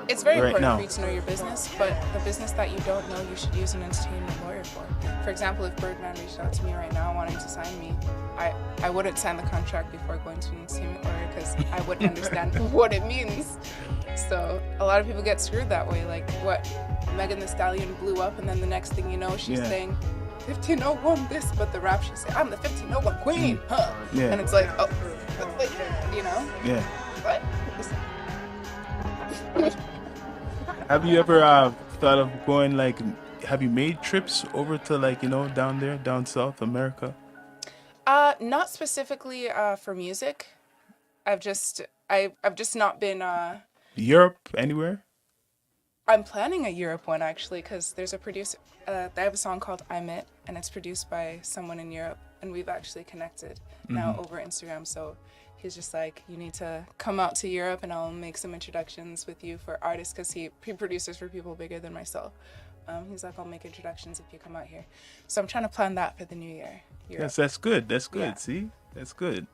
It's very right important now? for you to know your business, but the business that you don't know, you should use an entertainment lawyer for. For example, if Birdman reached out to me right now wanting to sign me, I wouldn't sign the contract before going to an entertainment lawyer because I wouldn't understand what it means. So a lot of people get screwed that way. Like what, Megan Thee Stallion blew up, and then the next thing you know, she's saying 1501 this, but the rap she's saying, I'm the 1501 queen, huh? Yeah. And it's like, oh, like, you know? Yeah. But Have you ever thought of going like? Have you made trips over to like down there, down South America? not specifically for music. I've just not been. Europe, anywhere? I'm planning a Europe one actually because there's a producer. I have a song called "I'm It" and it's produced by someone in Europe, and we've actually connected now over Instagram. So he's just like, you need to come out to Europe, and I'll make some introductions with you for artists because he produces for people bigger than myself. He's like, I'll make introductions if you come out here. So I'm trying to plan that for the new year. Europe. Yes, that's good. That's good. Yeah. See, that's good.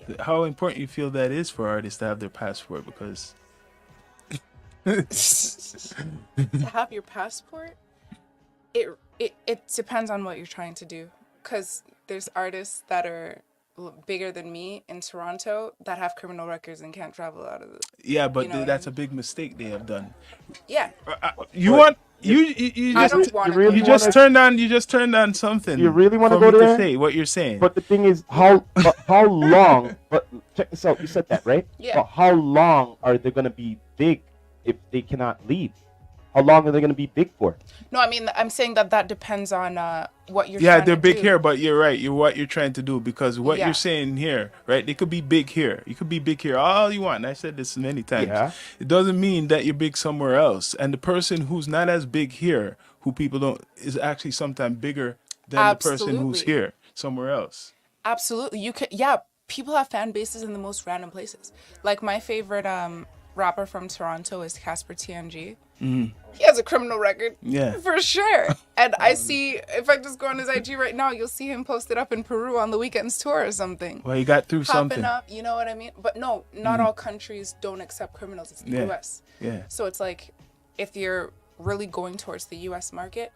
Yeah. How important you feel that is for artists to have their passport? Because To have your passport, it depends on what you're trying to do. Because there's artists that are bigger than me in Toronto that have criminal records and can't travel out of the. yeah, but You know what I that's a mean? big mistake they have done. Yeah, You But want you I just don't want to. really you wanna- just turned on something. You really wanna for go me there? to say what you're saying? But the thing is, how long? But check this out. You said that, right? Yeah. But how long are they gonna be big if they cannot leave? How long are they gonna be big for? No, I mean, I'm saying that depends on what you're. Yeah, trying they're to big do. here, but you're right. You're what you're trying to do because what Yeah. you're saying here, right? They could be big here. You could be big here all you want. And I said this many times. Yeah. It doesn't mean that you're big somewhere else. And the person who's not as big here, who people don't, is actually sometimes bigger than the person who's Absolutely. here somewhere else. Absolutely, you could. Yeah, people have fan bases in the most random places. Like my favorite rapper from Toronto is Casper TNG. He has a criminal record. Yeah. For sure. And I see, if I just go on his IG right now, you'll see him posted up in Peru on the weekends tour or something. Well, you got through Popping something. up, you know what I mean? But no, not all countries don't accept criminals. It's the Yeah. US. Yeah. So it's like, if you're really going towards the US market,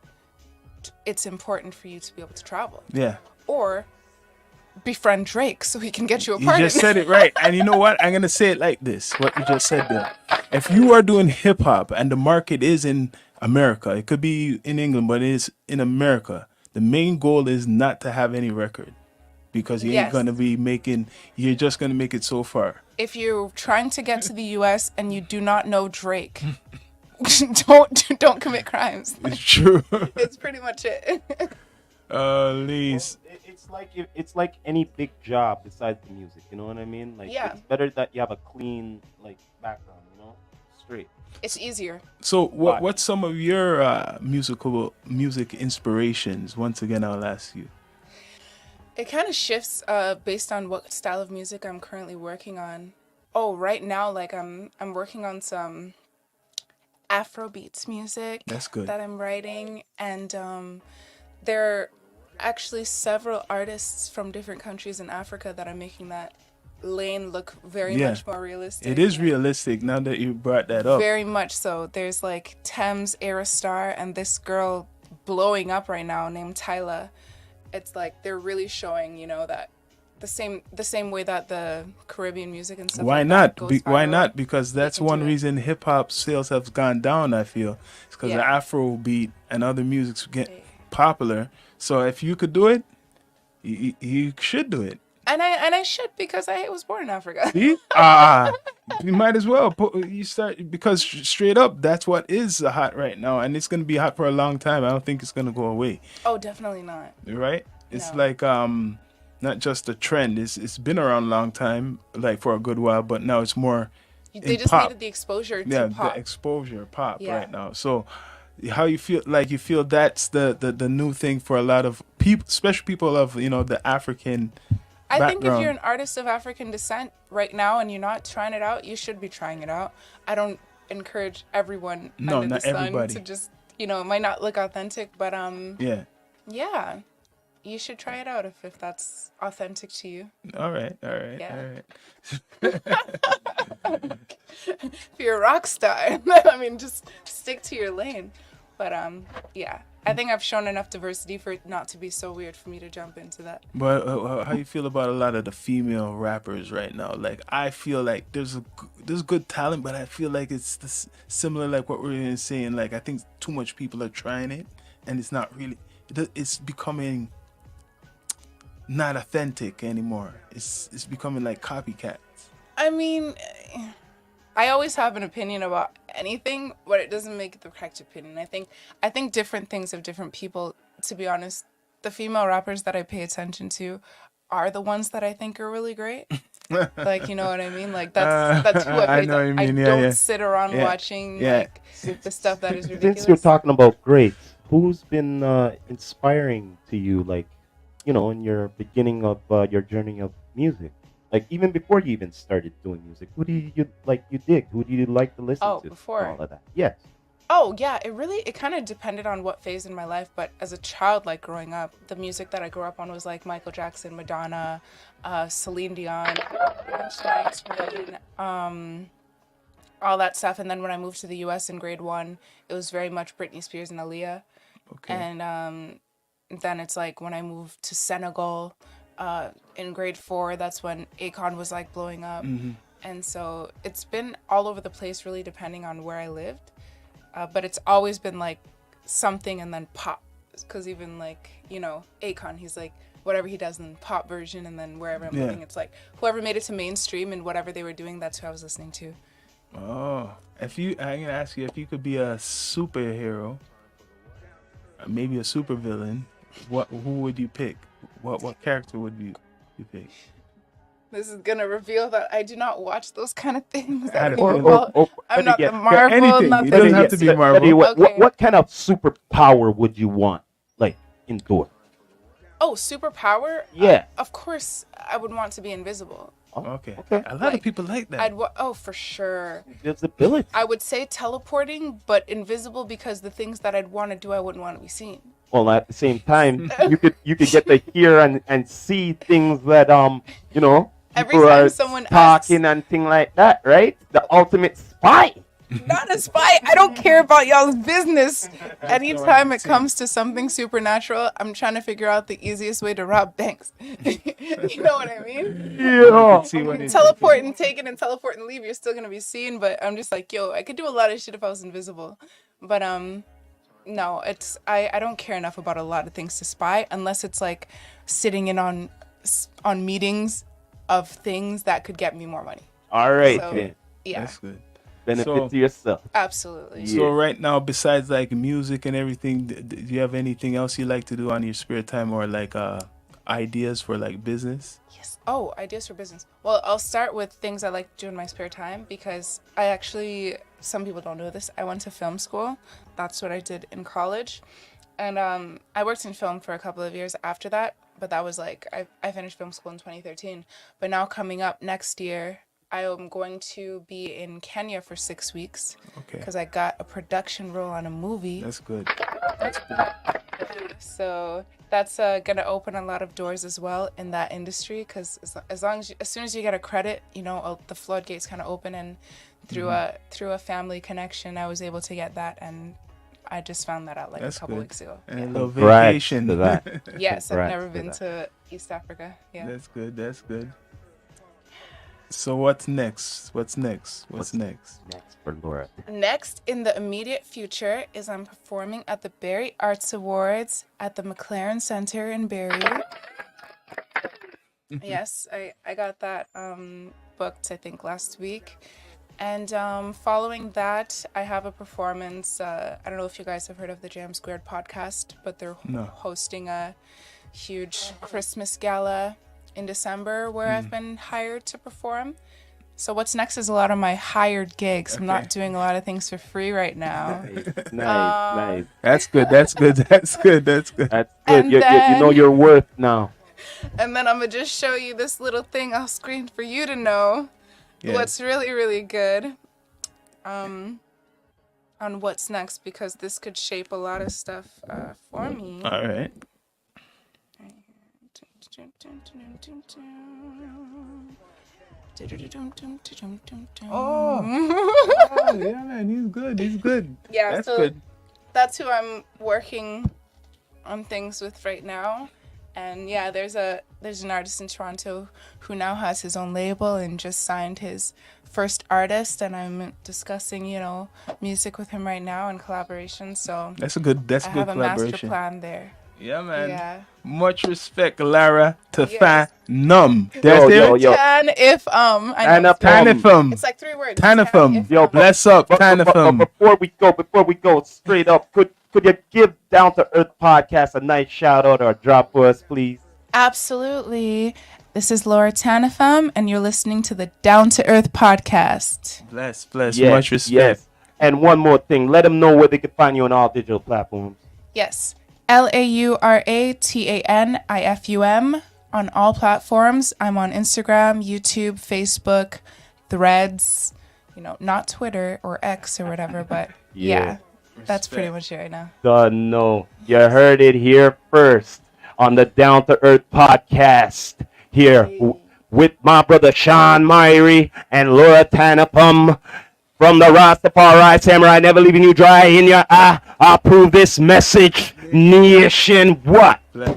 it's important for you to be able to travel. Yeah. Or befriend Drake so he can get you a You party. just said it right. And you know what? I'm going to say it like this. What you just said there. If you are doing hip hop and the market is in America, it could be in England, but it is in America. The main goal is not to have any record because you ain't Yes. going to be making, you're just going to make it so far. If you're trying to get to the US and you do not know Drake, don't commit crimes. It's true. It's pretty much it. Lise. It's like any big job besides the music. You know what I mean? Like Yeah. it's better that you have a clean background. You know, straight. It's easier. So what's some of your music inspirations? Once again, I'll ask you. It kind of shifts based on what style of music I'm currently working on. Oh, right now, like I'm working on some Afrobeats music That's good. that I'm writing, and there are actually several artists from different countries in Africa that are making that lane look very Yeah. much more realistic. It is realistic now that you brought that up. Very much so. There's like Thames, Aerostar, and this girl blowing up right now named Tyla. It's like they're really showing, that the same way that the Caribbean music and stuff. Why like not? That goes Why viral. not? Because that's can one do it. reason hip hop sales have gone down. I feel it's because the Yeah. Afro beat and other musics get popular. So if you could do it, you should do it. And I should because I was born in Africa. See? You might as well you start because straight up, that's what is hot right now, and it's gonna be hot for a long time. I don't think it's gonna go away. Oh, definitely not. Right? It's No. like not just a trend. It's been around a long time, like for a good while, but now it's more. They in just pop. needed the exposure to Yeah, pop. the exposure pop Yeah. right now. So how you feel like you feel that's the new thing for a lot of people, especially people of the African I think if background. you're an artist of African descent right now and you're not trying it out, you should be trying it out. I don't encourage everyone No, under not the sun everybody. to just, it might not look authentic, but Yeah. yeah. you should try it out if that's authentic to you. All right, all right, Yeah. all right. If you're a rock star, I mean, just stick to your lane. But yeah, I think I've shown enough diversity for it not to be so weird for me to jump into that. But how you feel about a lot of the female rappers right now? Like, I feel like there's good talent, but I feel like it's similar like what we're saying. Like, I think too much people are trying it, and it's not really. It's becoming not authentic anymore. It's becoming like copycats. I mean, I always have an opinion about anything, but it doesn't make it the correct opinion. I think different things have different people. To be honest, the female rappers that I pay attention to are the ones that I think are really great. Like, you know what I mean? Like that's who I pay. I know what you mean. I Yeah, don't yeah. sit around Yeah. watching Yeah. like the stuff that is ridiculous. Since you're talking about greats, who's been inspiring to you, like, you know, in your beginning of your journey of music? Like, even before you even started doing music, who do you like? You dig? Who do you like to listen Oh, to? before. All of that. Yes. Oh yeah, it kind of depended on what phase in my life, but as a child, like growing up, the music that I grew up on was like Michael Jackson, Madonna, Celine Dion, all that stuff. And then when I moved to the U.S. in grade 1, it was very much Britney Spears and Aaliyah. Okay. And then it's like when I moved to Senegal in grade 4, that's when Akon was like blowing up. Mm-hmm. And so it's been all over the place, really, depending on where I lived. But it's always been like something and then pop. Because even like, you know, Akon, he's like whatever he does in pop version. And then wherever I'm Yeah. living, it's like whoever made it to mainstream and whatever they were doing, that's who I was listening to. Oh, I'm gonna ask you if you could be a superhero, maybe a supervillain. Who would you pick? What character would you pick? This is gonna reveal that I do not watch those kind of things. I had a anymore. feeling. Well, I'm not better the yet, Marvel, anything. not It the doesn't have to be Marvel. Better yet, Okay. what kind of superpower would you want, like, indoor? Oh, superpower? Yeah. Of course, I would want to be invisible. Oh, Okay. Okay. A lot Like, of people like that. Oh, for sure. Visibility. I would say teleporting, but invisible because the things that I'd want to do, I wouldn't want to be seen. Well, at the same time, you could get to hear and see things that you know, Every people time are someone talking and thing like that, right? The ultimate spy. Not a spy. I don't care about y'all's business. Anytime it comes to something supernatural, I'm trying to figure out the easiest way to rob banks. You know what I mean? Yeah. See what it- Teleport and take it and teleport and leave, you're still gonna be seen, but I'm just like, yo, I could do a lot of shit if I was invisible. But no, it's I don't care enough about a lot of things to spy unless it's like sitting in on meetings of things that could get me more money. All right, So, then. Yeah, That's good. Benefit So- to yourself. absolutely. Yeah. So right now, besides like music and everything, do you have anything else you like to do on your spare time, or like ideas for like business? Yes. Oh, ideas for business. Well, I'll start with things I like to do in my spare time because I actually, some people don't know this, I went to film school. That's what I did in college. And I worked in film for a couple of years after that, but that was like, I finished film school in 2013. But now coming up next year, I am going to be in Kenya for 6 weeks Okay, because I got a production role on a movie. that's good. So that's gonna open a lot of doors as well in that industry because as soon as you get a credit, you know, the floodgates kind of open, and through a family connection, I was able to get that, and I just found that out like That's a couple good. weeks ago. And a Yeah. little Congrats vacation. to that. Yes, I've Congrats never to been that. to East Africa. Yeah. That's good. That's good. So what's next? What's next? What's next? Next for Laura. Next, in the immediate future, is I'm performing at the Barrie Arts Awards at the McLaren Center in Barrie. Yes, I got that booked, I think, last week. And following that, I have a performance. I don't know if you guys have heard of the Jam Squared podcast, but they're No. hosting a huge Christmas gala in December where I've been hired to perform. So what's next is a lot of my hired gigs. I'm not doing a lot of things for free right now. Nice. That's good. That's good. That's good. That's good. That's good. And You know then- your worth now. And then I'm going to just show you this little thing I'll screen for you to know Yeah. what's really, really good on what's next, because this could shape a lot of stuff for me. All right. Oh, yeah, man, he's good. He's good. Yeah, That's so good. that's who I'm working on things with right now. And yeah, there's an artist in Toronto who now has his own label and just signed his first artist, and I'm discussing, music with him right now in collaboration. So That's a good. That's I a good have a master collaboration. plan there. Yeah, man. Yeah. Much respect, Lara Yes. Tafanum. Yo, That's yo, it. yo. Tan if I And know up, Tanifum. it's like 3 words. Tanifum. Tan if, Yo, Bless up, But Tanifum. before we go straight up, could you give Down to Earth podcast a nice shout out or a drop for us, please? Absolutely. This is Laura Tanifum, and you're listening to the Down to Earth podcast. Bless. Yes, Much respect. yes. And one more thing, let them know where they can find you on all digital platforms. Yes. LauraTanifum on all platforms. I'm on Instagram, YouTube, Facebook, Threads, not Twitter or X or whatever, but yeah, that's pretty much it right now. No, you heard it here first on the Down to Earth podcast here with my brother Sean Myrie and Laura Tanapum from the Rastafari Samurai, never leaving you dry in your eye. I approve this message, nation. What? Bless.